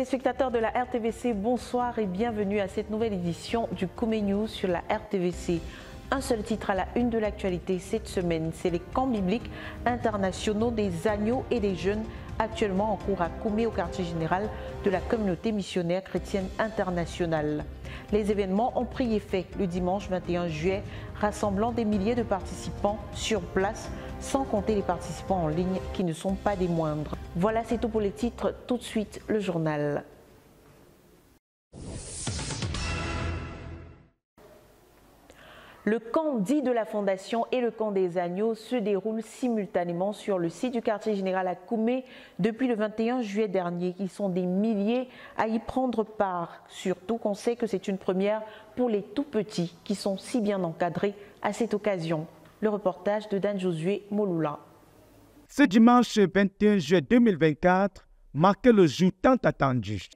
Téléspectateurs de la RTVC, bonsoir et bienvenue à cette nouvelle édition du Koumé News sur la RTVC. Un seul titre à la une de l'actualité cette semaine, c'est les camps bibliques internationaux des agneaux et des jeunes actuellement en cours à Koumé au quartier général de la communauté missionnaire chrétienne internationale. Les événements ont pris effet le dimanche 21 juillet, rassemblant des milliers de participants sur place, sans compter les participants en ligne qui ne sont pas des moindres. Voilà, c'est tout pour les titres. Tout de suite, le journal. Le camp dit de la Fondation et le camp des agneaux se déroulent simultanément sur le site du quartier général à Koumé depuis le 21 juillet dernier. Ils sont des milliers à y prendre part. Surtout qu'on sait que c'est une première pour les tout-petits qui sont si bien encadrés à cette occasion. Le reportage de Dan Josué Moloula. Ce dimanche 21 juillet 2024 marquait le jour tant attendu.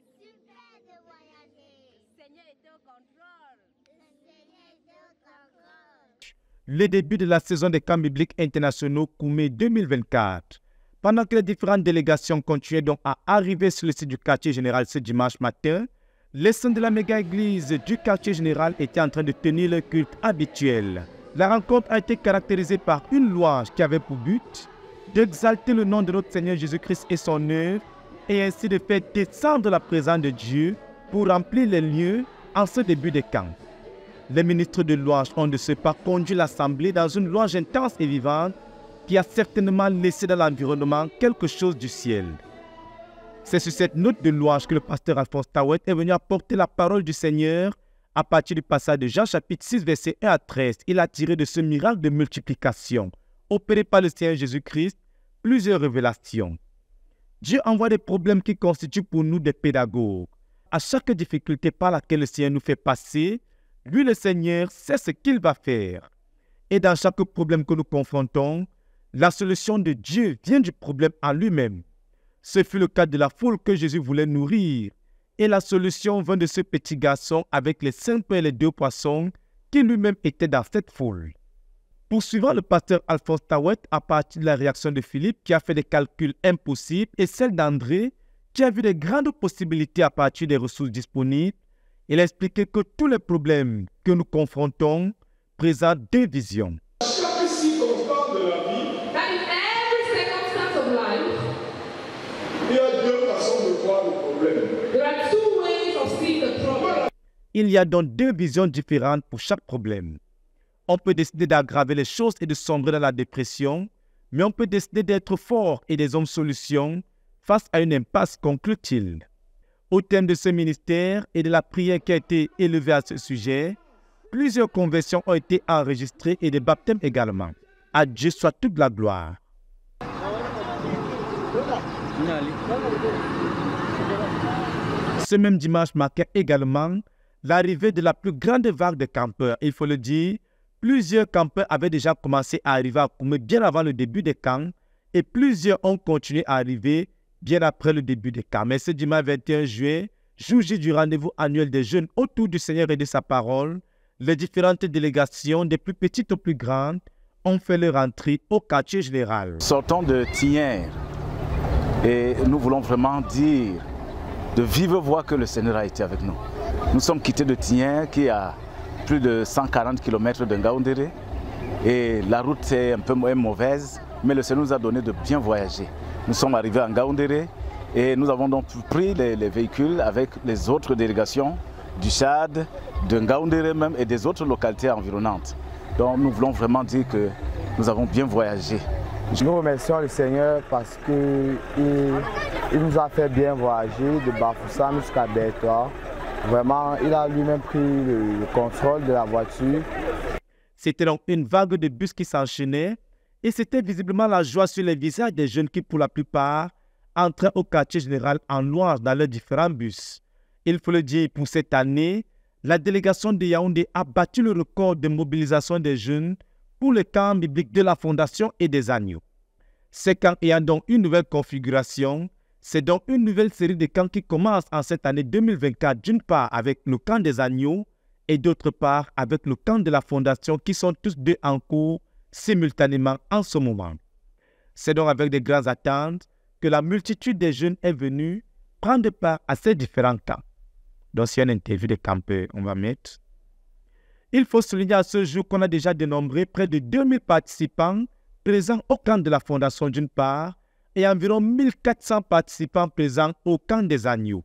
Le début de la saison des camps bibliques internationaux Koumé 2024. Pendant que les différentes délégations continuaient donc à arriver sur le site du quartier général ce dimanche matin, les saints de la méga-église du quartier général étaient en train de tenir le culte habituel. La rencontre a été caractérisée par une louange qui avait pour but d'exalter le nom de notre Seigneur Jésus-Christ et son œuvre, et ainsi de faire descendre la présence de Dieu pour remplir les lieux en ce début de camp. Les ministres de louange ont de ce pas conduit l'assemblée dans une louange intense et vivante qui a certainement laissé dans l'environnement quelque chose du ciel. C'est sur cette note de louange que le pasteur Alphonse Tawet est venu apporter la parole du Seigneur. À partir du passage de Jean chapitre 6 versets 1 à 13, il a tiré de ce miracle de multiplication opéré par le Seigneur Jésus-Christ plusieurs révélations. Dieu envoie des problèmes qui constituent pour nous des pédagogues. À chaque difficulté par laquelle le Seigneur nous fait passer, lui le Seigneur sait ce qu'il va faire. Et dans chaque problème que nous confrontons, la solution de Dieu vient du problème en lui-même. Ce fut le cas de la foule que Jésus voulait nourrir. Et la solution vint de ce petit garçon avec les 5 pains et les 2 poissons qui lui-même était dans cette foule. Poursuivant le pasteur Alphonse Tawet à partir de la réaction de Philippe qui a fait des calculs impossibles et celle d'André qui a vu de grandes possibilités à partir des ressources disponibles, il a expliqué que tous les problèmes que nous confrontons présentent deux visions. Chaque circonstance de la vie, il y a deux façons de voir le problème. Il y a donc deux visions différentes pour chaque problème. On peut décider d'aggraver les choses et de sombrer dans la dépression, mais on peut décider d'être fort et des hommes solutions face à une impasse, conclut-il. Au thème de ce ministère et de la prière qui a été élevée à ce sujet, plusieurs conversions ont été enregistrées et des baptêmes également. À Dieu soit toute la gloire. Ce même dimanche marquait également l'arrivée de la plus grande vague de campeurs. Il faut le dire, plusieurs campeurs avaient déjà commencé à arriver à Koumé bien avant le début des camps et plusieurs ont continué à arriver bien après le début des camps. Mais ce dimanche 21 juillet, jour J du rendez-vous annuel des jeunes autour du Seigneur et de sa parole, les différentes délégations, des plus petites aux plus grandes, ont fait leur entrée au quartier général. Sortons de Thiers et nous voulons vraiment dire de vive voix que le Seigneur a été avec nous. Nous sommes quittés de Thiers qui est à plus de 140 km de Ngaoundéré et la route est un peu mauvaise, mais le Seigneur nous a donné de bien voyager. Nous sommes arrivés à Ngaoundéré et nous avons donc pris les véhicules avec les autres délégations du Tchad, de Ngaoundéré même et des autres localités environnantes. Donc nous voulons vraiment dire que nous avons bien voyagé. Nous remercions le Seigneur parce qu'il nous a fait bien voyager de Bafoussam jusqu'à Bertois. Vraiment, il a lui-même pris le contrôle de la voiture. C'était donc une vague de bus qui s'enchaînait et c'était visiblement la joie sur les visages des jeunes qui, pour la plupart, entraient au quartier général en louange dans leurs différents bus. Il faut le dire, pour cette année, la délégation de Yaoundé a battu le record de mobilisation des jeunes pour le camp biblique de la Fondation et des agneaux. Ces camps ayant donc une nouvelle configuration, c'est donc une nouvelle série de camps qui commence en cette année 2024, d'une part avec le camp des agneaux et d'autre part avec le camp de la Fondation qui sont tous deux en cours simultanément en ce moment. C'est donc avec de grandes attentes que la multitude des jeunes est venue prendre part à ces différents camps. Donc, c'est une interview de campeurs, on va mettre. Il faut souligner à ce jour qu'on a déjà dénombré près de 2000 participants présents au camp de la Fondation d'une part et environ 1400 participants présents au camp des agneaux.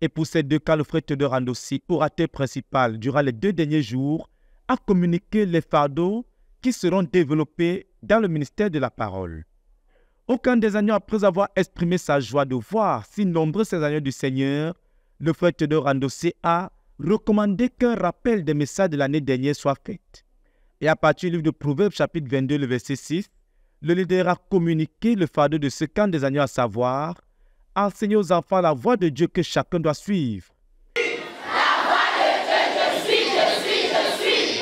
Et pour ces deux camps, le frère Théodore Andossi, orateur principal durant les 2 derniers jours, a communiqué les fardeaux qui seront développés dans le ministère de la parole. Au camp des agneaux, après avoir exprimé sa joie de voir si nombreux ces agneaux du Seigneur, le frère Théodore Andossi a recommandé qu'un rappel des messages de l'année dernière soit fait. Et à partir du livre de Proverbes, chapitre 22, le verset 6, le leader a communiqué le fardeau de ce camp des agneaux, à savoir enseigner aux enfants la voie de Dieu que chacun doit suivre. La voie de Dieu, je suis.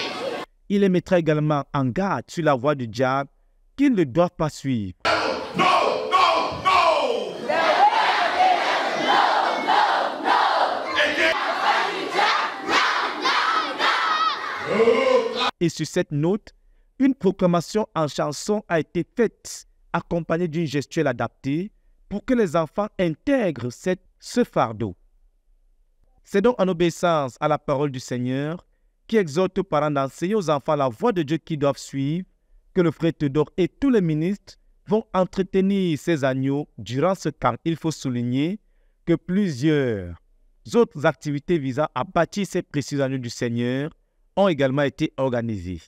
Il les mettra également en garde sur la voie du diable qu'ils ne doivent pas suivre. Et sur cette note, une proclamation en chanson a été faite, accompagnée d'une gestuelle adaptée pour que les enfants intègrent ce fardeau. C'est donc en obéissance à la parole du Seigneur qui exhorte aux parents d'enseigner aux enfants la voie de Dieu qu'ils doivent suivre que le frère Théodore et tous les ministres vont entretenir ces agneaux durant ce camp. Il faut souligner que plusieurs autres activités visant à bâtir ces précieux agneaux du Seigneur ont également été organisées.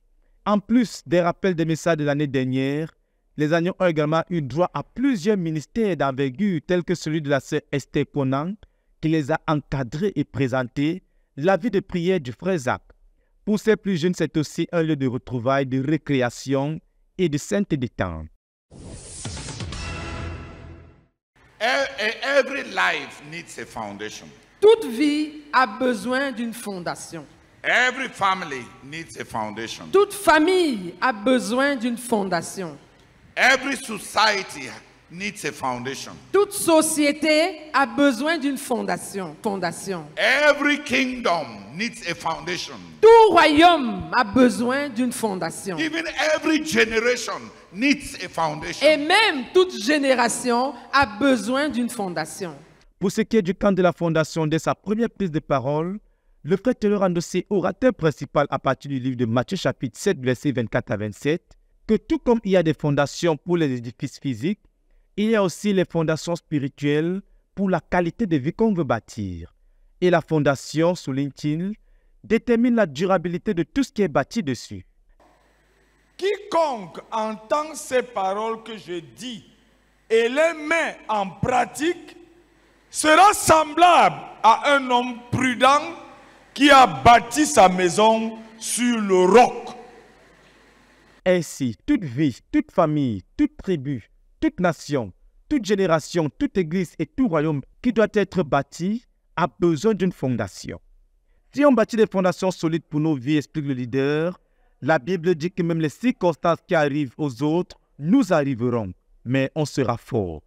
En plus des rappels des messages de l'année dernière, les agneaux ont également eu droit à plusieurs ministères d'envergure tels que celui de la sœur Esther Conan qui les a encadrés et présentés la vie de prière du frère Zach. Pour ces plus jeunes, c'est aussi un lieu de retrouvailles, de récréation et de sainte détente. Every life needs a foundation. Toute vie a besoin d'une fondation. Every family needs a foundation. Toute famille a besoin d'une fondation. Every society needs a foundation. Toute société a besoin d'une fondation. Every kingdom needs a foundation. Tout royaume a besoin d'une fondation. Even every generation needs a foundation. Et même toute génération a besoin d'une fondation. Pour ce qui est du camp de la fondation, dès sa première prise de parole, le frère Théodore Andossi, orateur principal à partir du livre de Matthieu chapitre 7, versets 24 à 27, que tout comme il y a des fondations pour les édifices physiques, il y a aussi les fondations spirituelles pour la qualité de vie qu'on veut bâtir. Et la fondation, souligne-t-il, détermine la durabilité de tout ce qui est bâti dessus. Quiconque entend ces paroles que je dis et les met en pratique sera semblable à un homme prudent qui a bâti sa maison sur le roc. Ainsi, toute vie, toute famille, toute tribu, toute nation, toute génération, toute église et tout royaume qui doit être bâti a besoin d'une fondation. Si on bâtit des fondations solides pour nos vies, explique le leader, la Bible dit que même les circonstances qui arrivent aux autres nous arriveront, mais on sera fort.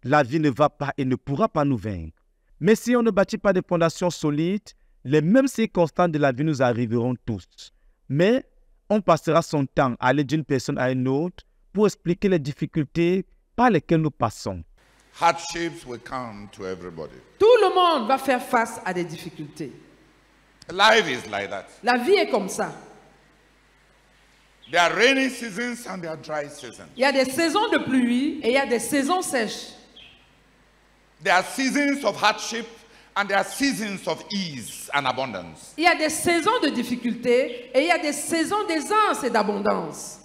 La vie ne va pas et ne pourra pas nous vaincre. Mais si on ne bâtit pas de fondations solides, les mêmes circonstances de la vie nous arriveront tous. Mais on passera son temps à aller d'une personne à une autre pour expliquer les difficultés par lesquelles nous passons. Hardships will come to everybody. Tout le monde va faire face à des difficultés. Life is like that. La vie est comme ça. There are rainy seasons and there are dry seasons. Il y a des saisons de pluie et il y a des saisons sèches. There are seasons of hardship and there are seasons of ease and abundance. Il y a des saisons de difficultés et il y a des saisons d'aisance et d'abondance.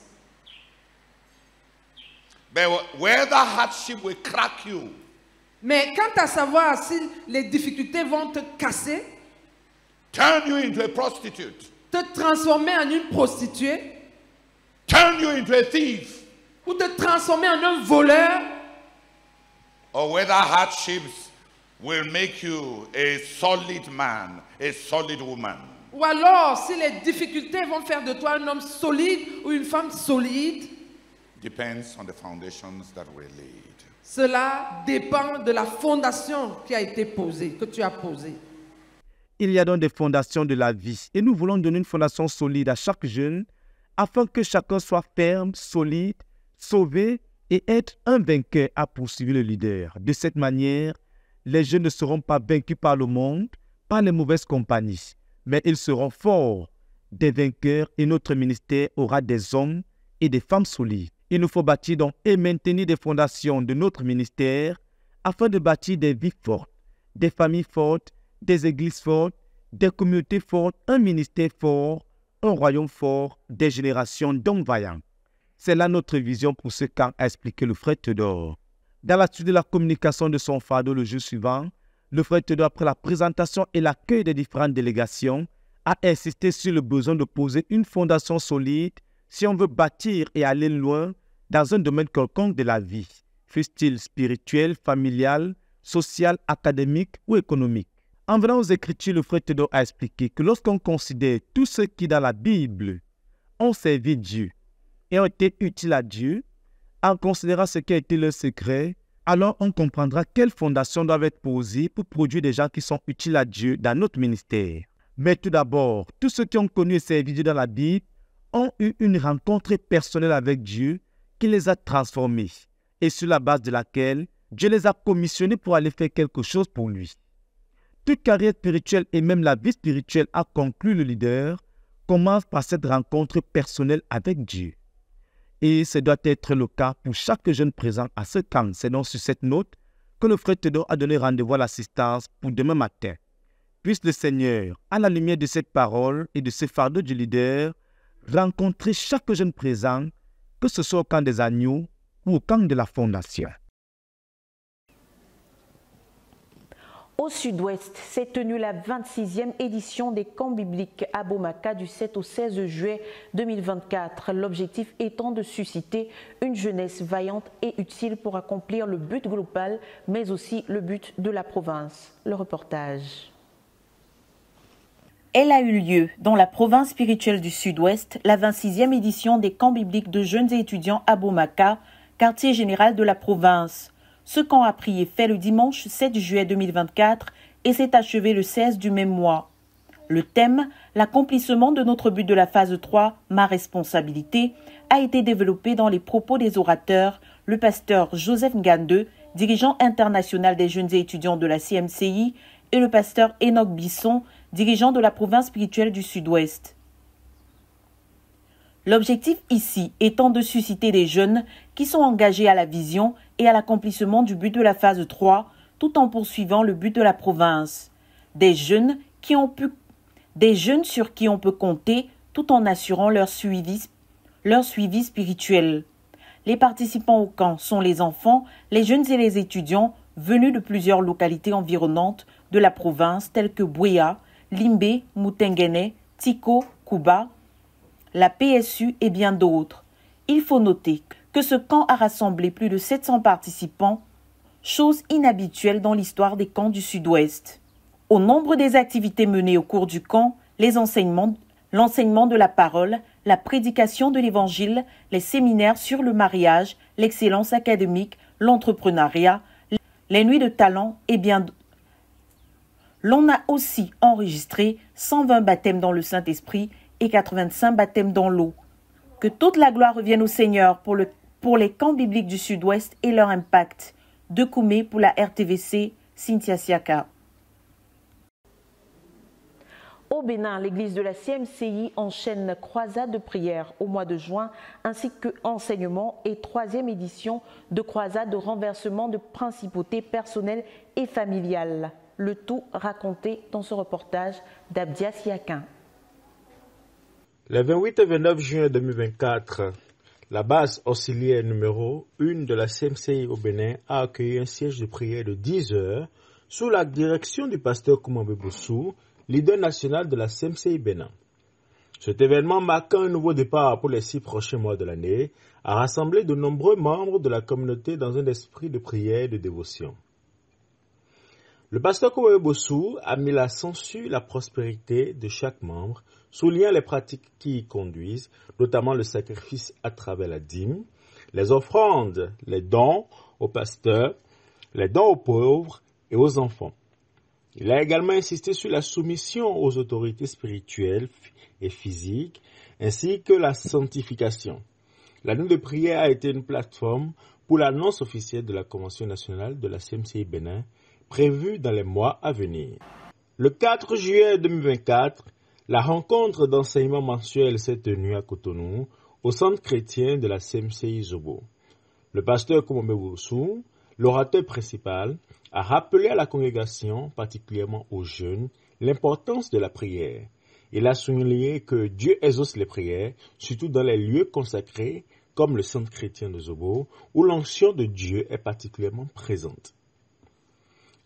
But whether hardship will crack you, Mais quant à savoir si les difficultés vont te casser, turn you into a prostitute, te transformer en une prostituée, turn you into a thief, ou te transformer en un voleur, or whether hardships will make you a solid man, a solid woman. ou alors si les difficultés vont faire de toi un homme solide ou une femme solide, Depends on the foundations that were laid. cela dépend de la fondation qui a été posée, que tu as posée. Il y a donc des fondations de la vie et nous voulons donner une fondation solide à chaque jeune afin que chacun soit ferme, solide, sauvé et être un vainqueur à poursuivre le leader. De cette manière, Les jeunes ne seront pas vaincus par le monde, par les mauvaises compagnies, mais ils seront forts, des vainqueurs, et notre ministère aura des hommes et des femmes solides. Il nous faut bâtir donc et maintenir des fondations de notre ministère afin de bâtir des vies fortes, des familles fortes, des églises fortes, des communautés fortes, un ministère fort, un royaume fort, des générations d'hommes vaillants. C'est là notre vision pour ce qu'a expliqué le frère Théodore. Dans la suite de la communication de son fardeau le jour suivant, le frère Théodore, après la présentation et l'accueil des différentes délégations, a insisté sur le besoin de poser une fondation solide si on veut bâtir et aller loin dans un domaine quelconque de la vie, fût-il spirituel, familial, social, académique ou économique. En venant aux Écritures, le frère Théodore a expliqué que lorsqu'on considère tous ceux qui dans la Bible ont servi Dieu et ont été utiles à Dieu, en considérant ce qui a été leur secret, alors on comprendra quelles fondations doivent être posées pour produire des gens qui sont utiles à Dieu dans notre ministère. Mais tout d'abord, tous ceux qui ont connu et servi Dieu dans la Bible ont eu une rencontre personnelle avec Dieu qui les a transformés et sur la base de laquelle Dieu les a commissionnés pour aller faire quelque chose pour lui. Toute carrière spirituelle et même la vie spirituelle, a conclu le leader, commence par cette rencontre personnelle avec Dieu. Et ce doit être le cas pour chaque jeune présent à ce camp. C'est donc sur cette note que le frère Théodore a donné rendez-vous à l'assistance pour demain matin. Puisse le Seigneur, à la lumière de cette parole et de ce fardeau du leader, rencontrer chaque jeune présent, que ce soit au camp des agneaux ou au camp de la fondation. Au sud-ouest, s'est tenue la 26e édition des camps bibliques à Bomaka du 7 au 16 juillet 2024. L'objectif étant de susciter une jeunesse vaillante et utile pour accomplir le but global, mais aussi le but de la province. Le reportage. Elle a eu lieu dans la province spirituelle du sud-ouest, la 26e édition des camps bibliques de jeunes et étudiants à Bomaka, quartier général de la province. Ce camp a pris effet le dimanche 7 juillet 2024 et s'est achevé le 16 du même mois. Le thème, l'accomplissement de notre but de la phase 3, ma responsabilité, a été développé dans les propos des orateurs, le pasteur Joseph Ngande, dirigeant international des jeunes et étudiants de la CMCI, et le pasteur Enoch Bisson, dirigeant de la province spirituelle du Sud-Ouest. L'objectif ici étant de susciter des jeunes qui sont engagés à la vision et à l'accomplissement du but de la phase 3, tout en poursuivant le but de la province. Des jeunes sur qui on peut compter tout en assurant leur suivi spirituel. Les participants au camp sont les enfants, les jeunes et les étudiants venus de plusieurs localités environnantes de la province telles que Bouéa, Limbe, Moutenguene, Tiko, Kouba, la PSU et bien d'autres. Il faut noter que ce camp a rassemblé plus de 700 participants, chose inhabituelle dans l'histoire des camps du Sud-Ouest. Au nombre des activités menées au cours du camp, l'enseignement de la parole, la prédication de l'évangile, les séminaires sur le mariage, l'excellence académique, l'entrepreneuriat, les nuits de talent et bien d'autres. L'on a aussi enregistré 120 baptêmes dans le Saint-Esprit et 85 baptêmes dans l'eau. Que toute la gloire revienne au Seigneur pour les camps bibliques du Sud-Ouest et leur impact. De Koumé pour la RTVC, Cynthia Siaka. Au Bénin, l'église de la CMCI enchaîne croisade de prière au mois de juin, ainsi que enseignement et 3e édition de croisade de renversement de principautés personnelles et familiales. Le tout raconté dans ce reportage d'Abdia Siakin. Le 28 et 29 juin 2024, la base auxiliaire numéro 1 de la CMCI au Bénin a accueilli un siège de prière de 10 heures sous la direction du pasteur Koumambé Boussou, leader national de la CMCI Bénin. Cet événement marquant un nouveau départ pour les 6 prochains mois de l'année a rassemblé de nombreux membres de la communauté dans un esprit de prière et de dévotion. Le pasteur Koumambé Boussou a mis l'accent sur la prospérité de chaque membre, soulignant les pratiques qui y conduisent, notamment le sacrifice à travers la dîme, les offrandes, les dons aux pasteurs, les dons aux pauvres et aux enfants. Il a également insisté sur la soumission aux autorités spirituelles et physiques, ainsi que la sanctification. La nuit de prière a été une plateforme pour l'annonce officielle de la Convention nationale de la CMCI Bénin, prévues dans les mois à venir. Le 4 juillet 2024, la rencontre d'enseignement mensuel s'est tenue à Cotonou, au centre chrétien de la CMCI Zobo. Le pasteur Kumombe Bossou, l'orateur principal, a rappelé à la congrégation, particulièrement aux jeunes, l'importance de la prière. Il a souligné que Dieu exauce les prières, surtout dans les lieux consacrés, comme le centre chrétien de Zobo, où l'onction de Dieu est particulièrement présente.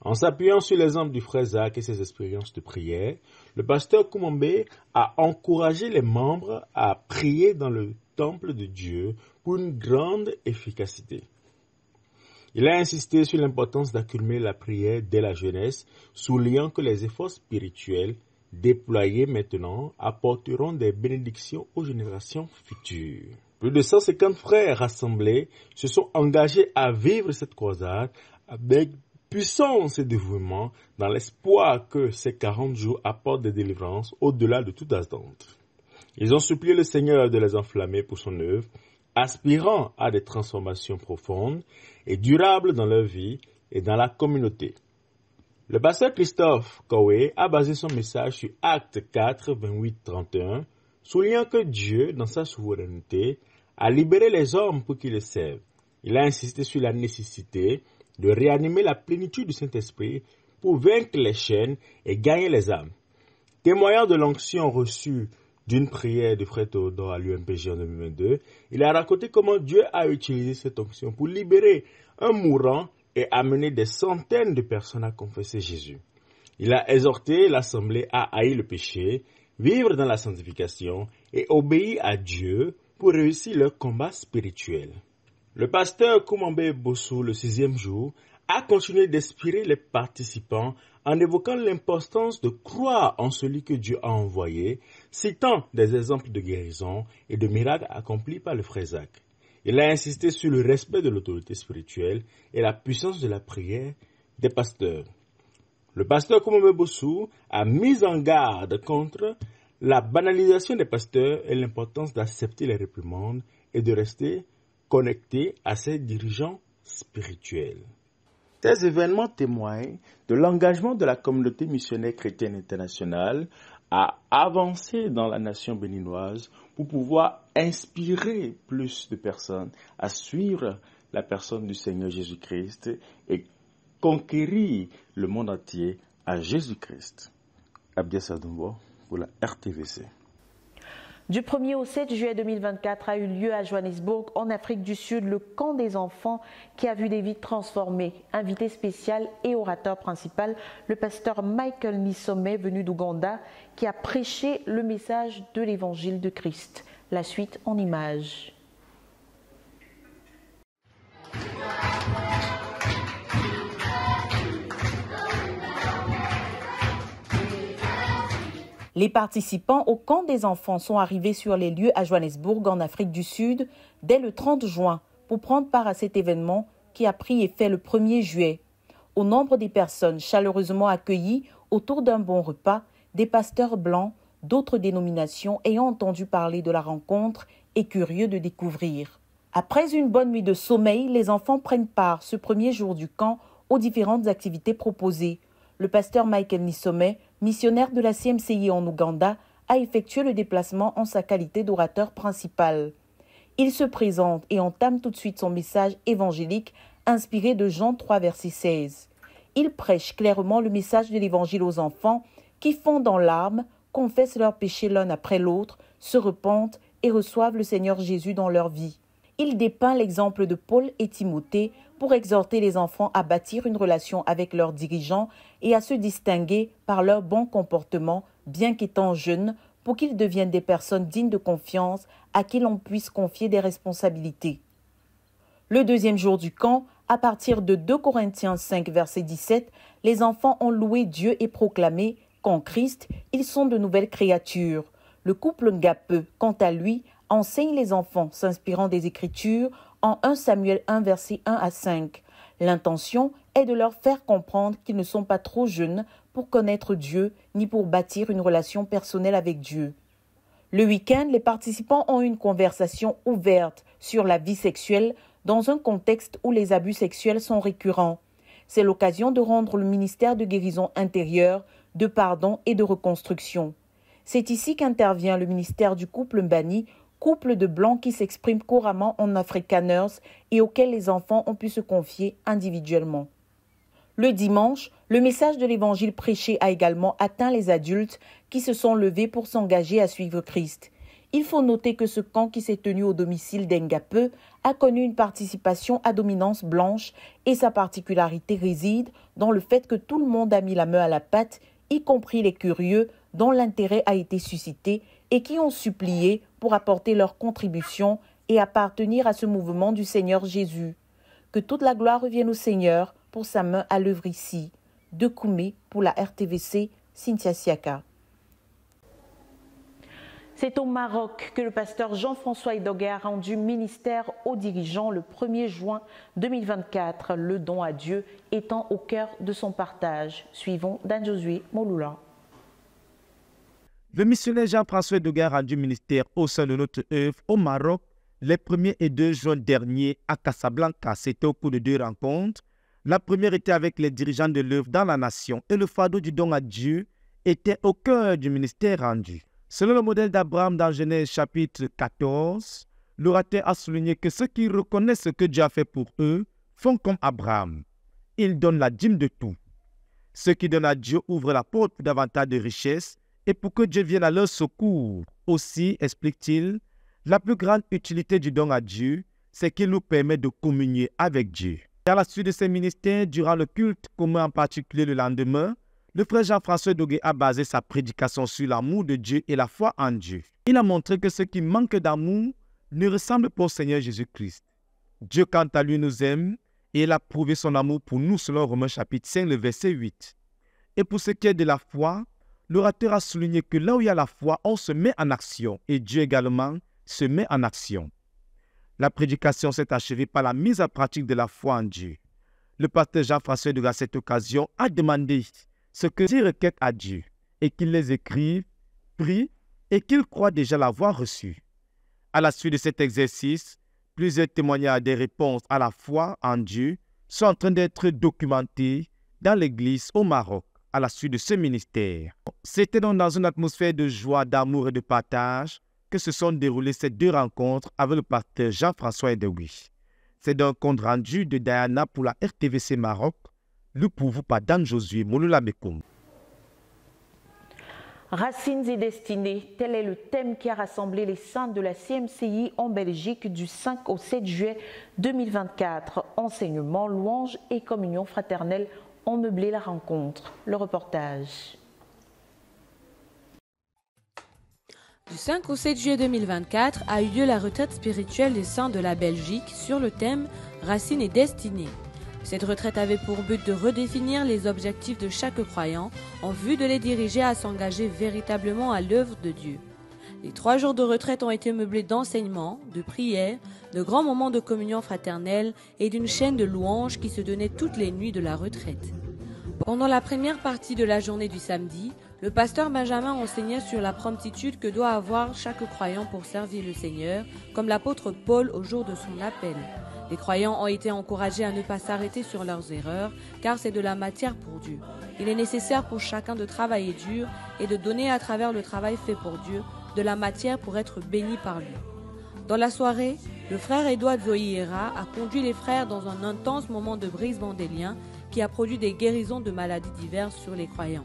En s'appuyant sur l'exemple du frère Zach et ses expériences de prière, le pasteur Kumombe a encouragé les membres à prier dans le temple de Dieu pour une grande efficacité. Il a insisté sur l'importance d'accumuler la prière dès la jeunesse, soulignant que les efforts spirituels déployés maintenant apporteront des bénédictions aux générations futures. Plus de 150 frères rassemblés se sont engagés à vivre cette croisade avec puissance et dévouement dans l'espoir que ces 40 jours apportent des délivrances au-delà de toute attente. Ils ont supplié le Seigneur de les enflammer pour son œuvre, aspirant à des transformations profondes et durables dans leur vie et dans la communauté. Le pasteur Christophe Koué a basé son message sur Actes 4, 28-31, soulignant que Dieu, dans sa souveraineté, a libéré les hommes pour qu'ils le servent. Il a insisté sur la nécessité de réanimer la plénitude du Saint-Esprit pour vaincre les chaînes et gagner les âmes. Témoignant de l'onction reçue d'une prière de frère Théodore à l'UMPG en 2022, il a raconté comment Dieu a utilisé cette onction pour libérer un mourant et amener des centaines de personnes à confesser Jésus. Il a exhorté l'Assemblée à haïr le péché, vivre dans la sanctification et obéir à Dieu pour réussir leur combat spirituel. Le pasteur Kumombe Bossou, le 6e jour, a continué d'inspirer les participants en évoquant l'importance de croire en celui que Dieu a envoyé, citant des exemples de guérison et de miracles accomplis par le frère Zach. Il a insisté sur le respect de l'autorité spirituelle et la puissance de la prière des pasteurs. Le pasteur Kumombe Bossou a mis en garde contre la banalisation des pasteurs et l'importance d'accepter les réprimandes et de rester connecté à ses dirigeants spirituels. Ces événements témoignent de l'engagement de la communauté missionnaire chrétienne internationale à avancer dans la nation béninoise pour pouvoir inspirer plus de personnes à suivre la personne du Seigneur Jésus-Christ et conquérir le monde entier à Jésus-Christ. Abdia Sadumbo pour la RTVC. Du 1er au 7 juillet 2024 a eu lieu à Johannesburg, en Afrique du Sud, le camp des enfants qui a vu des vies transformées. Invité spécial et orateur principal, le pasteur Michael Nisome, venu d'Ouganda, qui a prêché le message de l'évangile de Christ. La suite en images. Les participants au camp des enfants sont arrivés sur les lieux à Johannesburg, en Afrique du Sud, dès le 30 juin pour prendre part à cet événement qui a pris effet le 1er juillet. Au nombre des personnes chaleureusement accueillies autour d'un bon repas, des pasteurs blancs d'autres dénominations ayant entendu parler de la rencontre et curieux de découvrir. Après une bonne nuit de sommeil, les enfants prennent part ce premier jour du camp aux différentes activités proposées. Le pasteur Michael Nisome, missionnaire de la CMCI en Ouganda, a effectué le déplacement en sa qualité d'orateur principal. Il se présente et entame tout de suite son message évangélique inspiré de Jean 3, verset 16. Il prêche clairement le message de l'évangile aux enfants qui fondent en larmes, confessent leurs péchés l'un après l'autre, se repentent et reçoivent le Seigneur Jésus dans leur vie. Il dépeint l'exemple de Paul et Timothée pour exhorter les enfants à bâtir une relation avec leurs dirigeants et à se distinguer par leur bon comportement, bien qu'étant jeunes, pour qu'ils deviennent des personnes dignes de confiance à qui l'on puisse confier des responsabilités. Le deuxième jour du camp, à partir de 2 Corinthiens 5, verset 17, les enfants ont loué Dieu et proclamé qu'en Christ, ils sont de nouvelles créatures. Le couple Ngapeu, quant à lui, enseigne les enfants s'inspirant des Écritures en 1 Samuel 1, verset 1 à 5. L'intention est de leur faire comprendre qu'ils ne sont pas trop jeunes pour connaître Dieu ni pour bâtir une relation personnelle avec Dieu. Le week-end, les participants ont eu une conversation ouverte sur la vie sexuelle dans un contexte où les abus sexuels sont récurrents. C'est l'occasion de rendre le ministère de guérison intérieure, de pardon et de reconstruction. C'est ici qu'intervient le ministère du couple Mbani, couple de blancs qui s'exprime couramment en Afrikaners et auquel les enfants ont pu se confier individuellement. Le dimanche, le message de l'évangile prêché a également atteint les adultes qui se sont levés pour s'engager à suivre Christ. Il faut noter que ce camp qui s'est tenu au domicile d'Engape a connu une participation à dominance blanche et sa particularité réside dans le fait que tout le monde a mis la main à la pâte, y compris les curieux dont l'intérêt a été suscité et qui ont supplié pour apporter leur contribution et appartenir à ce mouvement du Seigneur Jésus. Que toute la gloire revienne au Seigneur pour sa main à l'œuvre ici. De Koumé pour la RTVC, Cynthia Siaka. C'est au Maroc que le pasteur Jean-François Edogué a rendu ministère aux dirigeants le 1er juin 2024, le don à Dieu étant au cœur de son partage. Suivons Dan Josué Mouloula. Le missionnaire Jean-François Edogué a rendu ministère au sein de notre œuvre au Maroc les 1er et 2 juin dernier à Casablanca. C'était au cours de 2 rencontres. La première était avec les dirigeants de l'œuvre dans la nation et le fardeau du don à Dieu était au cœur du ministère rendu. Selon le modèle d'Abraham dans Genèse chapitre 14, l'orateur a souligné que ceux qui reconnaissent ce que Dieu a fait pour eux font comme Abraham. Ils donnent la dîme de tout. Ceux qui donnent à Dieu ouvrent la porte pour davantage de richesses et pour que Dieu vienne à leur secours. Aussi, explique-t-il, la plus grande utilité du don à Dieu, c'est qu'il nous permet de communier avec Dieu. À la suite de ces ministères, durant le culte commun en particulier le lendemain, le frère Jean-François Edogué a basé sa prédication sur l'amour de Dieu et la foi en Dieu. Il a montré que ceux qui manquent d'amour ne ressemblent pas au Seigneur Jésus-Christ. Dieu, quant à lui, nous aime et il a prouvé son amour pour nous selon Romains chapitre 5, le verset 8. Et pour ce qui est de la foi, l'orateur a souligné que là où il y a la foi, on se met en action et Dieu également se met en action. La prédication s'est achevée par la mise en pratique de la foi en Dieu. Le pasteur Jean-François Edogué, à cette occasion, a demandé ce que Dieu requiert à Dieu et qu'il les écrive, prie et qu'il croit déjà l'avoir reçu. À la suite de cet exercice, plusieurs témoignages des réponses à la foi en Dieu sont en train d'être documentés dans l'Église au Maroc à la suite de ce ministère. C'était donc dans une atmosphère de joie, d'amour et de partage que se sont déroulées ces 2 rencontres avec le pasteur Jean-François Edogué. C'est donc un compte rendu de Diana pour la RTVC Maroc, lu pour vous par Dan Josué Mouloula Mekoum. Racines et destinées, tel est le thème qui a rassemblé les saints de la CMCI en Belgique du 5 au 7 juillet 2024. Enseignement, louanges et communion fraternelle ont meublé la rencontre. Le reportage. Du 5 au 7 juillet 2024 a eu lieu la retraite spirituelle des saints de la Belgique sur le thème Racines et destinées. Cette retraite avait pour but de redéfinir les objectifs de chaque croyant en vue de les diriger à s'engager véritablement à l'œuvre de Dieu. Les 3 jours de retraite ont été meublés d'enseignements, de prières, de grands moments de communion fraternelle et d'une chaîne de louanges qui se donnait toutes les nuits de la retraite. Pendant la première partie de la journée du samedi, le pasteur Benjamin enseignait sur la promptitude que doit avoir chaque croyant pour servir le Seigneur, comme l'apôtre Paul au jour de son appel. Les croyants ont été encouragés à ne pas s'arrêter sur leurs erreurs, car c'est de la matière pour Dieu. Il est nécessaire pour chacun de travailler dur et de donner à travers le travail fait pour Dieu de la matière pour être béni par lui. Dans la soirée, le frère Edouard Zoïera a conduit les frères dans un intense moment de brisement des liens qui a produit des guérisons de maladies diverses sur les croyants.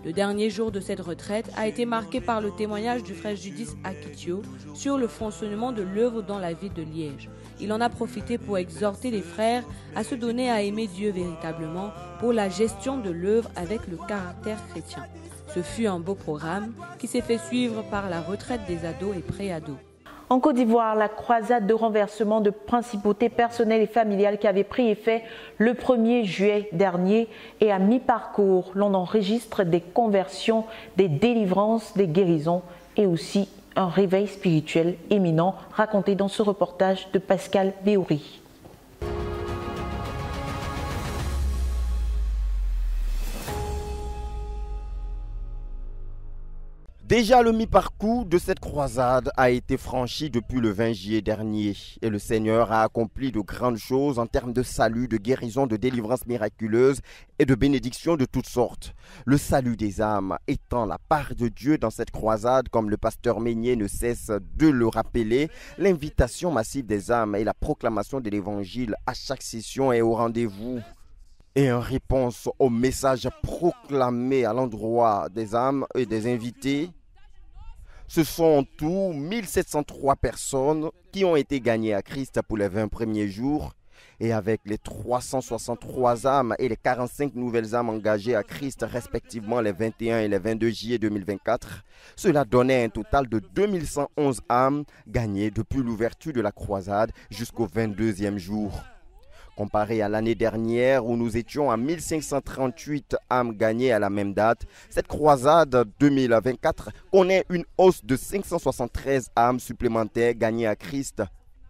Le dernier jour de cette retraite a été marqué par le témoignage du frère Judith Akitio sur le fonctionnement de l'œuvre dans la ville de Liège. Il en a profité pour exhorter les frères à se donner à aimer Dieu véritablement pour la gestion de l'œuvre avec le caractère chrétien. Ce fut un beau programme qui s'est fait suivre par la retraite des ados et pré-ados. En Côte d'Ivoire, la croisade de renversement de principautés personnelles et familiales qui avait pris effet le 1er juillet dernier et à mi-parcours, l'on enregistre des conversions, des délivrances, des guérisons et aussi un réveil spirituel éminent raconté dans ce reportage de Pascal Béouri. Déjà, le mi-parcours de cette croisade a été franchi depuis le 20 juillet dernier et le Seigneur a accompli de grandes choses en termes de salut, de guérison, de délivrance miraculeuse et de bénédictions de toutes sortes. Le salut des âmes étant la part de Dieu dans cette croisade, comme le pasteur Meignier ne cesse de le rappeler, l'invitation massive des âmes et la proclamation de l'évangile à chaque session est au rendez-vous. Et en réponse au message proclamé à l'endroit des âmes et des invités, ce sont en tout 1703 personnes qui ont été gagnées à Christ pour les 20 premiers jours. Et avec les 363 âmes et les 45 nouvelles âmes engagées à Christ, respectivement les 21 et les 22 juillet 2024, cela donnait un total de 2111 âmes gagnées depuis l'ouverture de la croisade jusqu'au 22e jour. Comparé à l'année dernière où nous étions à 1538 âmes gagnées à la même date, cette croisade 2024 connaît une hausse de 573 âmes supplémentaires gagnées à Christ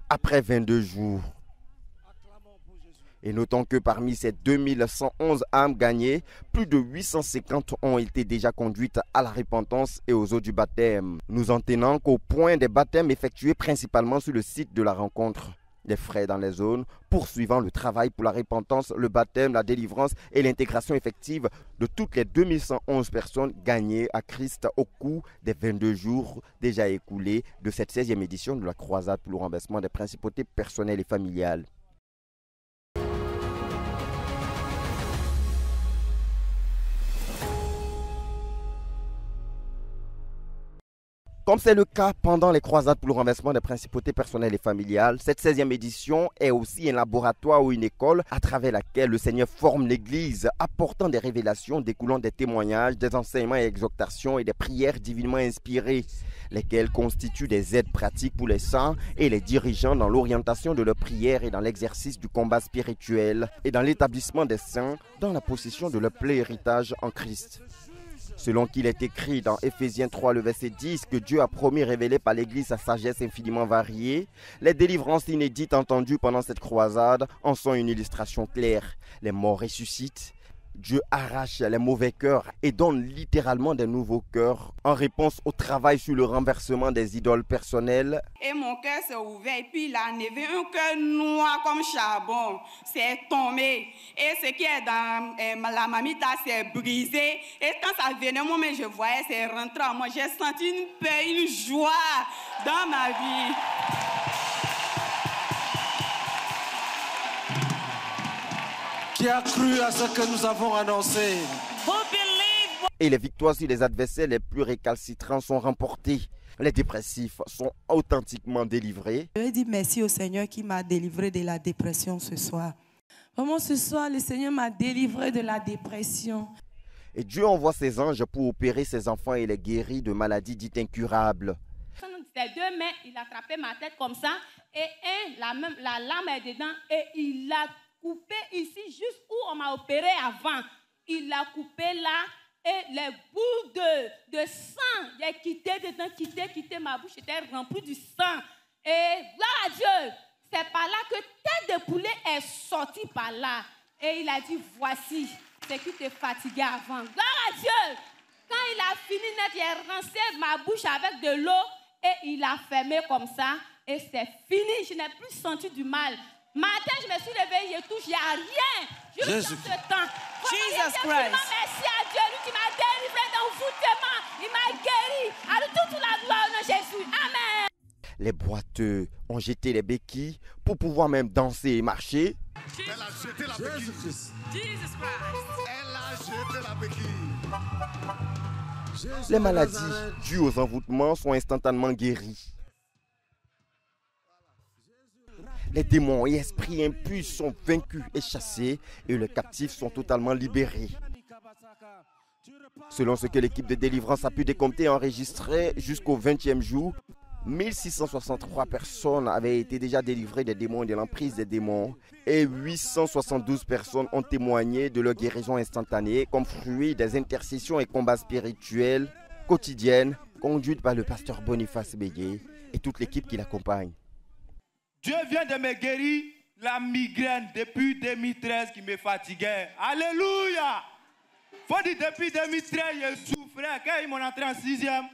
après 22 jours. Et notons que parmi ces 2111 âmes gagnées, plus de 850 ont été déjà conduites à la repentance et aux eaux du baptême. Nous en tenons qu'au point des baptêmes effectués principalement sur le site de la rencontre. Les frères dans les zones, poursuivant le travail pour la repentance, le baptême, la délivrance et l'intégration effective de toutes les 2111 personnes gagnées à Christ au cours des 22 jours déjà écoulés de cette 16e édition de la croisade pour le renversement des principautés personnelles et familiales. Comme c'est le cas pendant les croisades pour le renversement des principautés personnelles et familiales, cette 16e édition est aussi un laboratoire ou une école à travers laquelle le Seigneur forme l'Église, apportant des révélations découlant des témoignages, des enseignements et exhortations et des prières divinement inspirées, lesquelles constituent des aides pratiques pour les saints et les dirigeants dans l'orientation de leurs prières et dans l'exercice du combat spirituel et dans l'établissement des saints dans la possession de leur plein héritage en Christ. Selon qu'il est écrit dans Éphésiens 3, le verset 10, que Dieu a promis révéler par l'Église sa sagesse infiniment variée, les délivrances inédites entendues pendant cette croisade en sont une illustration claire. Les morts ressuscitent, Dieu arrache les mauvais cœurs et donne littéralement des nouveaux cœurs en réponse au travail sur le renversement des idoles personnelles. Et mon cœur s'est ouvert et puis il a enlevé un cœur noir comme charbon. C'est tombé. Et ce qui est dans la mamita s'est brisé. Et quand ça venait, moi, je voyais, c'est rentré en moi. J'ai senti une paix, une joie dans ma vie. Qui a cru à ce que nous avons annoncé? Et les victoires sur les adversaires les plus récalcitrants sont remportées. Les dépressifs sont authentiquement délivrés. Je veux dire merci au Seigneur qui m'a délivré de la dépression ce soir. Vraiment ce soir, le Seigneur m'a délivré de la dépression. Et Dieu envoie ses anges pour opérer ses enfants et les guérir de maladies dites incurables. Ses deux mains, il a attrapé ma tête comme ça et la lame est dedans et il l'a coupé ici, juste où on m'a opéré avant. Il l'a coupé là et les bouts de sang, j'ai quitté dedans, quitté, ma bouche était remplie du sang. Et gloire à Dieu, c'est par là que tête de poulet est sortie par là. Et il a dit, voici ce qui te fatiguait avant. Gloire à Dieu. Quand il a fini net, j'ai rincé ma bouche avec de l'eau et il a fermé comme ça. Et c'est fini, je n'ai plus senti du mal. Matin, je me suis réveillée et tout, il n'y a rien. Juste dans ce temps. Jesus Christ. Merci à Dieu, lui qui m'a délivré d'envoûtement. Il m'a guéri. À toute la gloire de Jésus. Amen. Les boiteux ont jeté les béquilles pour pouvoir même danser et marcher. Elle a jeté la béquille. Jesus Christ. Elle a jeté la béquille. Les maladies dues aux envoûtements sont instantanément guéries. Les démons et esprits impurs sont vaincus et chassés et les captifs sont totalement libérés. Selon ce que l'équipe de délivrance a pu décompter et enregistrer jusqu'au 20e jour, 1663 personnes avaient été déjà délivrées des démons et de l'emprise des démons et 872 personnes ont témoigné de leur guérison instantanée comme fruit des intercessions et combats spirituels quotidiennes conduites par le pasteur Boniface Bégué et toute l'équipe qui l'accompagne. Dieu vient de me guérir la migraine depuis 2013 qui me fatiguait. Alléluia! Faut dire depuis 2013, je souffrais. Quand ils m'ont entré en 6e,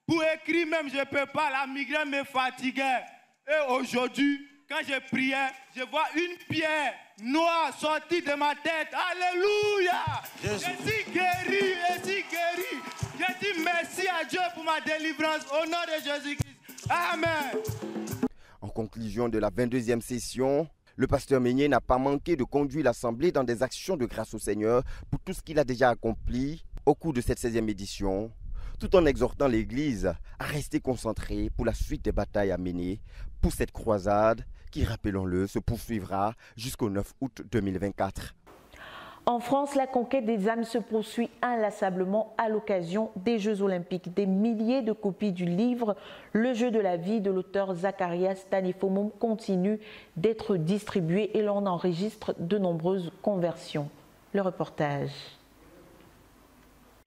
Pour écrire même, je ne peux pas. La migraine me fatiguait. Et aujourd'hui, quand je priais, je vois une pierre noire sortie de ma tête. Alléluia! Je suis guéri, je suis guéri. Je dis merci à Dieu pour ma délivrance au nom de Jésus-Christ. Amen. En conclusion de la 22e session, le pasteur Meignet n'a pas manqué de conduire l'Assemblée dans des actions de grâce au Seigneur pour tout ce qu'il a déjà accompli au cours de cette 16e édition, tout en exhortant l'Église à rester concentrée pour la suite des batailles à mener pour cette croisade qui, rappelons-le, se poursuivra jusqu'au 9 août 2024. En France, la conquête des âmes se poursuit inlassablement à l'occasion des Jeux Olympiques. Des milliers de copies du livre « Le jeu de la vie » de l'auteur Zacharias Tanifomum continuent d'être distribuées et l'on enregistre de nombreuses conversions. Le reportage.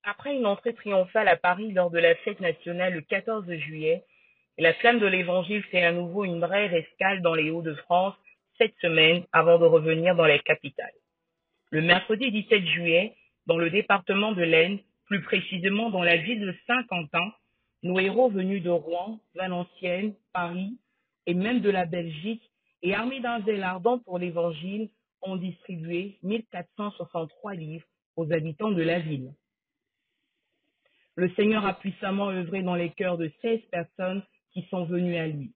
Après une entrée triomphale à Paris lors de la fête nationale le 14 juillet, la flamme de l'Évangile fait à nouveau une brève escale dans les Hauts-de-France cette semaine avant de revenir dans la capitale. Le mercredi 17 juillet, dans le département de l'Aisne, plus précisément dans la ville de Saint-Quentin, nos héros venus de Rouen, Valenciennes, Paris et même de la Belgique et armés d'un zèle ardent pour l'Évangile ont distribué 1463 livres aux habitants de la ville. Le Seigneur a puissamment œuvré dans les cœurs de 16 personnes qui sont venues à lui.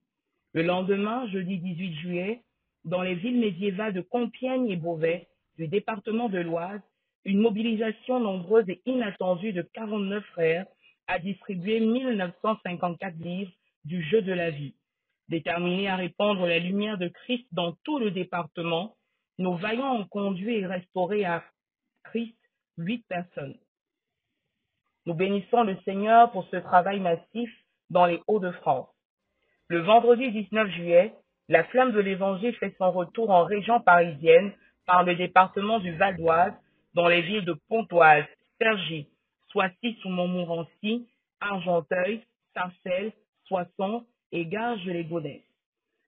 Le lendemain, jeudi 18 juillet, dans les villes médiévales de Compiègne et Beauvais, du département de l'Oise, une mobilisation nombreuse et inattendue de 49 frères a distribué 1954 livres du jeu de la vie. Déterminés à répandre la lumière de Christ dans tout le département, nos vaillants ont conduit et restauré à Christ 8 personnes. Nous bénissons le Seigneur pour ce travail massif dans les Hauts-de-France. Le vendredi 19 juillet, la flamme de l'Évangile fait son retour en région parisienne par le département du Val d'Oise, dans les villes de Pontoise, Cergy, Soissy-sous-Montmorency, Argenteuil, Sarcelles, Soissons et Garges-les-Gonesse.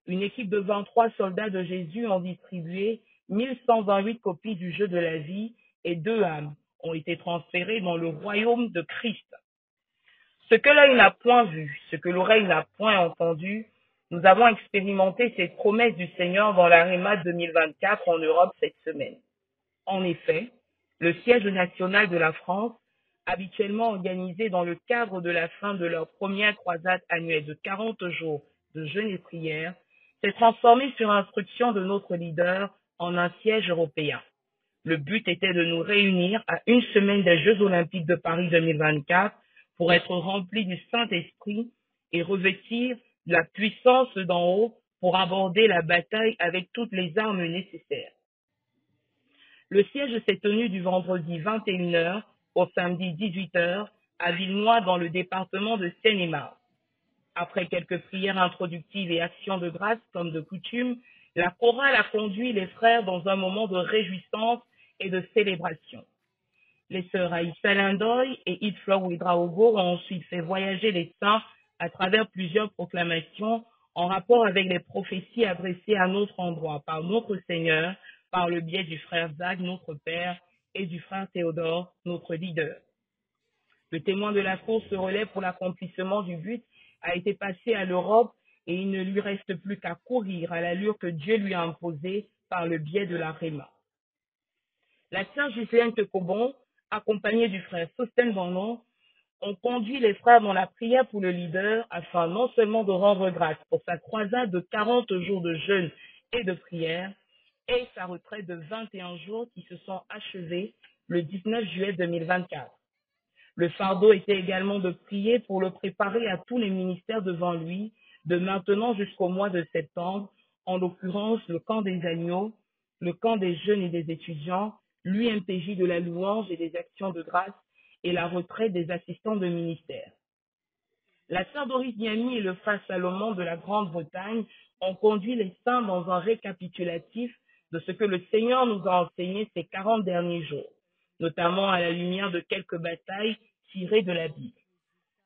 Une équipe de 23 soldats de Jésus ont distribué 1128 copies du jeu de la vie et 2 âmes ont été transférées dans le royaume de Christ. Ce que l'œil n'a point vu, ce que l'oreille n'a point entendu, nous avons expérimenté cette promesse du Seigneur dans l'Aréma 2024 en Europe cette semaine. En effet, le siège national de la France, habituellement organisé dans le cadre de la fin de leur première croisade annuelle de 40 jours de jeûne et prière, s'est transformé sur instruction de notre leader en un siège européen. Le but était de nous réunir à une semaine des Jeux Olympiques de Paris 2024 pour être remplis du Saint-Esprit et revêtir la puissance d'en haut pour aborder la bataille avec toutes les armes nécessaires. Le siège s'est tenu du vendredi 21h au samedi 18h à Villenoix dans le département de Seine-et-Marne. Après quelques prières introductives et actions de grâce comme de coutume, la chorale a conduit les frères dans un moment de réjouissance et de célébration. Les sœurs Aïssa Lindoy et Idflor Ouedraogo ont ensuite fait voyager les saints à travers plusieurs proclamations en rapport avec les prophéties adressées à notre endroit par notre Seigneur, par le biais du frère Zach, notre père, et du frère Théodore, notre leader. Le témoin de la course relais pour l'accomplissement du but a été passé à l'Europe et il ne lui reste plus qu'à courir à l'allure que Dieu lui a imposée par le biais de la Réma. La sœur Ghislaine Tecobon, accompagnée du frère Sosten Bonon, ont conduit les frères dans la prière pour le leader afin non seulement de rendre grâce pour sa croisade de 40 jours de jeûne et de prière et sa retraite de 21 jours qui se sont achevés le 19 juillet 2024. Le fardeau était également de prier pour le préparer à tous les ministères devant lui, de maintenant jusqu'au mois de septembre, en l'occurrence le camp des agneaux, le camp des jeunes et des étudiants, l'UMPJ de la louange et des actions de grâce et la retraite des assistants de ministère. La sœur Doris Niami et le frère Salomon de la Grande-Bretagne ont conduit les saints dans un récapitulatif de ce que le Seigneur nous a enseigné ces 40 derniers jours, notamment à la lumière de quelques batailles tirées de la Bible.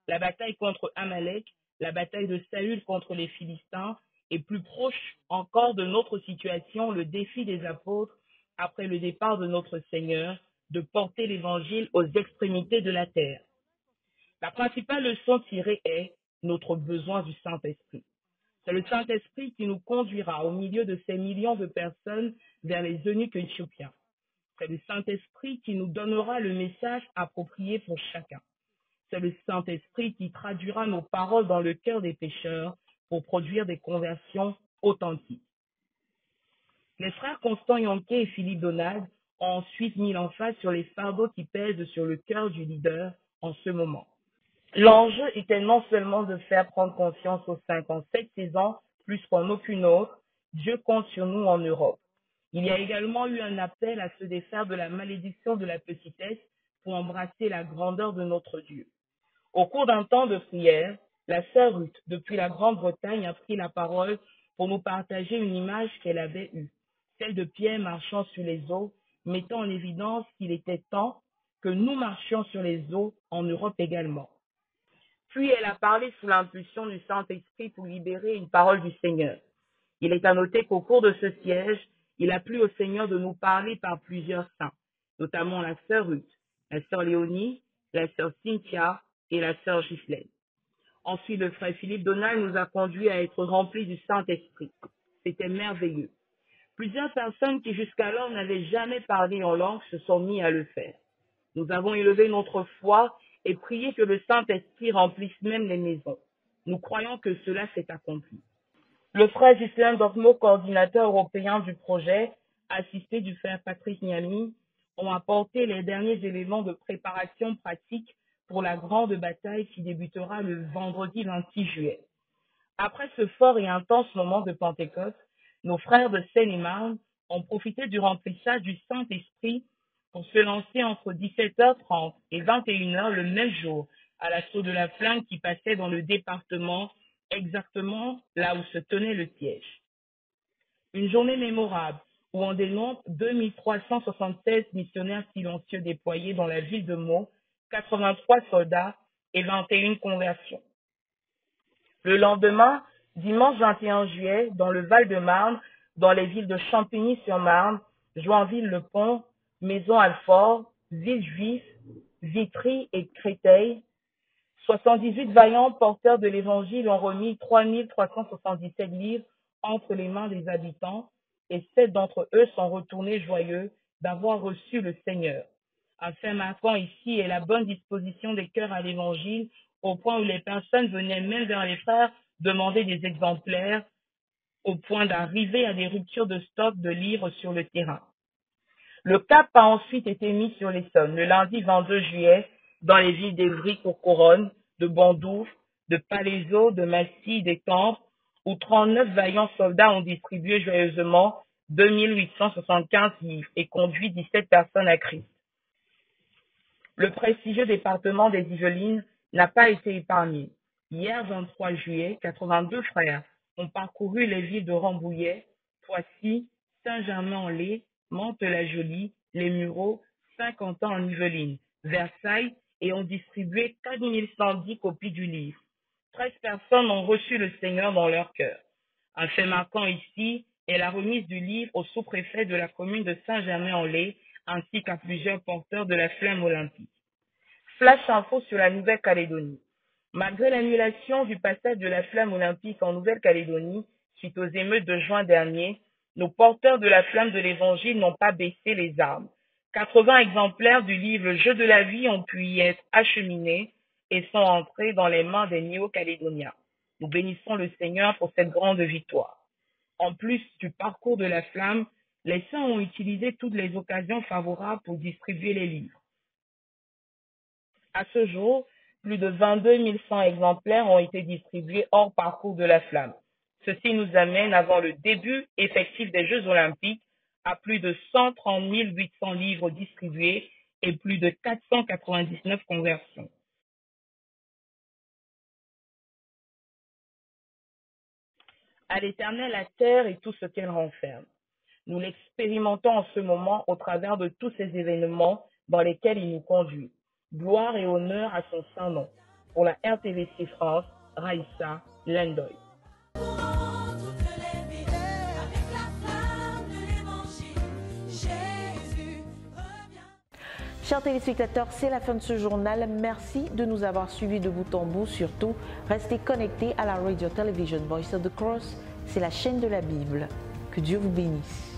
La bataille contre Amalek, la bataille de Saül contre les Philistins, et plus proche encore de notre situation, le défi des apôtres après le départ de notre Seigneur, de porter l'Évangile aux extrémités de la terre. La principale leçon tirée est notre besoin du Saint-Esprit. C'est le Saint-Esprit qui nous conduira au milieu de ces millions de personnes vers les eunuques éthiopiens. C'est le Saint-Esprit qui nous donnera le message approprié pour chacun. C'est le Saint-Esprit qui traduira nos paroles dans le cœur des pécheurs pour produire des conversions authentiques. Les frères Constant Yonké et Philippe Donald ont ensuite mis l'emphase sur les fardeaux qui pèsent sur le cœur du leader en ce moment. L'enjeu était non seulement de faire prendre conscience aux 5 ans, cette saison, plus qu'en aucune autre, Dieu compte sur nous en Europe. Il y a également eu un appel à se défaire de la malédiction de la petitesse pour embrasser la grandeur de notre Dieu. Au cours d'un temps de prière, la sœur Ruth, depuis la Grande-Bretagne, a pris la parole pour nous partager une image qu'elle avait eue, celle de Pierre marchant sur les eaux, mettant en évidence qu'il était temps que nous marchions sur les eaux en Europe également. Puis elle a parlé sous l'impulsion du Saint-Esprit pour libérer une parole du Seigneur. Il est à noter qu'au cours de ce siège, il a plu au Seigneur de nous parler par plusieurs saints, notamment la sœur Ruth, la sœur Léonie, la sœur Cynthia et la sœur Ghislaine. Ensuite, le frère Philippe Donald nous a conduits à être remplis du Saint-Esprit. C'était merveilleux. Plusieurs personnes qui jusqu'alors n'avaient jamais parlé en langue se sont mis à le faire. Nous avons élevé notre foi et prié que le Saint-Esprit remplisse même les maisons. Nous croyons que cela s'est accompli. Le frère Ghislain Dormo, coordinateur européen du projet, assisté du frère Patrick Niami, ont apporté les derniers éléments de préparation pratique pour la grande bataille qui débutera le vendredi 26 juillet. Après ce fort et intense moment de Pentecôte, nos frères de Seine-et-Marne ont profité du remplissage du Saint-Esprit pour se lancer entre 17h30 et 21h le même jour à l'assaut de la flamme qui passait dans le département, exactement là où se tenait le siège. Une journée mémorable où on dénombre 2376 missionnaires silencieux déployés dans la ville de Meaux, 83 soldats et 21 conversions. Le lendemain, dimanche 21 juillet, dans le Val-de-Marne, dans les villes de Champigny-sur-Marne, Joinville-le-Pont, Maison-Alfort, Villejuif, Vitry et Créteil, 78 vaillants porteurs de l'Évangile ont remis 3377 livres entre les mains des habitants et 7 d'entre eux sont retournés joyeux d'avoir reçu le Seigneur. Un fait marquant ici est la bonne disposition des cœurs à l'Évangile au point où les personnes venaient même vers les frères demander des exemplaires au point d'arriver à des ruptures de stock de livres sur le terrain. Le cap a ensuite été mis sur l'Essonne le lundi 22 juillet dans les villes d'Évry-Courcouronnes, de Bondoufle, de Palaiseau, de Massy, d'Étampes, où 39 vaillants soldats ont distribué joyeusement 2875 livres et conduit 17 personnes à Christ. Le prestigieux département des Yvelines n'a pas été épargné. Hier, 23 juillet, 82 frères ont parcouru les villes de Rambouillet, Poissy, Saint-Germain-en-Laye, Mantes-la-Jolie, Les Mureaux, Saint-Quentin en Yvelines, Versailles et ont distribué 4110 copies du livre. 13 personnes ont reçu le Seigneur dans leur cœur. Un fait marquant ici est la remise du livre au sous-préfet de la commune de Saint-Germain-en-Laye ainsi qu'à plusieurs porteurs de la flamme olympique. Flash info sur la Nouvelle-Calédonie. Malgré l'annulation du passage de la flamme olympique en Nouvelle-Calédonie suite aux émeutes de juin dernier, nos porteurs de la flamme de l'Évangile n'ont pas baissé les armes. 80 exemplaires du livre Jeux de la vie ont pu y être acheminés et sont entrés dans les mains des Néo-Calédoniens. Nous bénissons le Seigneur pour cette grande victoire. En plus du parcours de la flamme, les saints ont utilisé toutes les occasions favorables pour distribuer les livres. À ce jour, plus de 22 100 exemplaires ont été distribués hors parcours de la flamme. Ceci nous amène avant le début effectif des Jeux olympiques à plus de 130 800 livres distribués et plus de 499 conversions. À l'Éternel la terre et tout ce qu'elle renferme. Nous l'expérimentons en ce moment au travers de tous ces événements dans lesquels il nous conduit. Gloire et honneur à son saint nom. Pour la RTVC France, Raïssa Lendoy. Chers téléspectateurs, c'est la fin de ce journal. Merci de nous avoir suivis de bout en bout. Surtout, restez connectés à la Radio Television Voice of the Cross. C'est la chaîne de la Bible. Que Dieu vous bénisse.